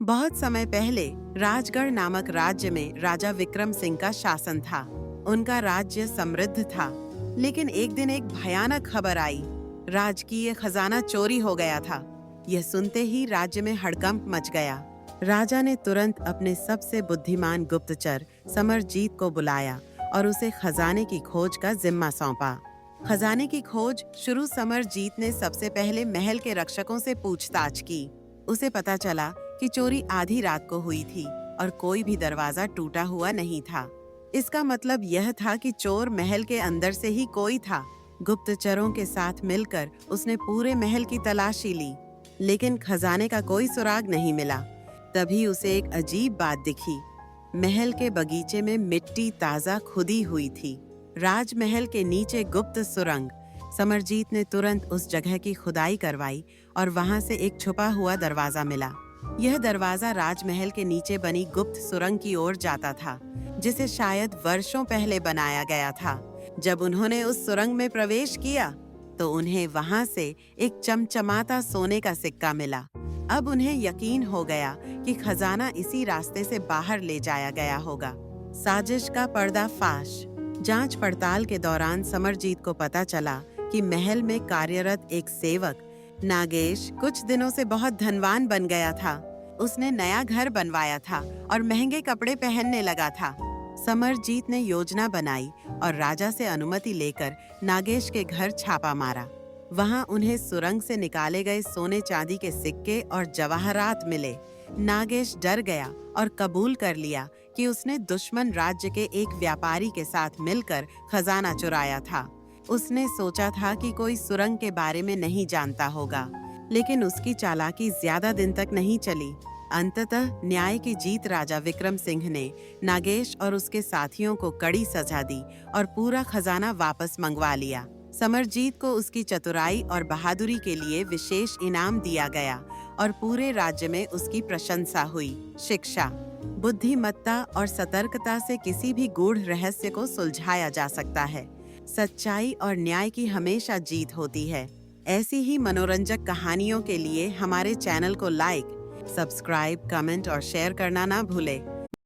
बहुत समय पहले राजगढ़ नामक राज्य में राजा विक्रम सिंह का शासन था। उनका राज्य समृद्ध था, लेकिन एक दिन एक भयानक खबर आई। राजकीय खजाना चोरी हो गया था। यह सुनते ही राज्य में हड़कंप मच गया। राजा ने तुरंत अपने सबसे बुद्धिमान गुप्तचर समरजीत को बुलाया और उसे खजाने की खोज का जिम्मा सौंपा। खजाने की खोज शुरू समरजीत ने सबसे पहले महल के रक्षकों से पूछताछ की। उसे पता चला कि चोरी आधी रात को हुई थी और कोई भी दरवाजा टूटा हुआ नहीं था। इसका मतलब यह था कि चोर महल के अंदर से ही कोई था। गुप्तचरों के साथ मिलकर उसने पूरे महल की तलाशी ली, लेकिन खजाने का कोई सुराग नहीं मिला। तभी उसे एक अजीब बात दिखी। महल के बगीचे में मिट्टी ताजा खुदी हुई थी। राजमहल के नीचे गुप्त सुरंग। समरजीत ने तुरंत उस जगह की खुदाई करवाई और वहां से एक छुपा हुआ दरवाजा मिला। यह दरवाजा राजमहल के नीचे बनी गुप्त सुरंग की ओर जाता था, जिसे शायद वर्षों पहले बनाया गया था। जब उन्होंने उस सुरंग में प्रवेश किया तो उन्हें वहां से एक चमचमाता सोने का सिक्का मिला। अब उन्हें यकीन हो गया कि खजाना इसी रास्ते से बाहर ले जाया गया होगा। साजिश का पर्दाफाश। जांच पड़ताल के दौरान समरजीत को पता चला कि महल में कार्यरत एक सेवक नागेश कुछ दिनों से बहुत धनवान बन गया था। उसने नया घर बनवाया था और महंगे कपड़े पहनने लगा था। समरजीत ने योजना बनाई और राजा से अनुमति लेकर नागेश के घर छापा मारा। वहां उन्हें सुरंग से निकाले गए सोने चांदी के सिक्के और जवाहरात मिले। नागेश डर गया और कबूल कर लिया कि उसने दुश्मन राज्य के एक व्यापारी के साथ मिलकर खजाना चुराया था। उसने सोचा था कि कोई सुरंग के बारे में नहीं जानता होगा, लेकिन उसकी चालाकी ज्यादा दिन तक नहीं चली। अंततः न्याय की जीत राजा विक्रम सिंह ने नागेश और उसके साथियों को कड़ी सजा दी और पूरा खजाना वापस मंगवा लिया। समरजीत को उसकी चतुराई और बहादुरी के लिए विशेष इनाम दिया गया और पूरे राज्य में उसकी प्रशंसा हुई। शिक्षा। बुद्धिमत्ता और सतर्कता से किसी भी गूढ़ रहस्य को सुलझाया जा सकता है। सच्चाई और न्याय की हमेशा जीत होती है। ऐसी ही मनोरंजक कहानियों के लिए हमारे चैनल को लाइक, सब्सक्राइब, कमेंट और शेयर करना ना भूलें।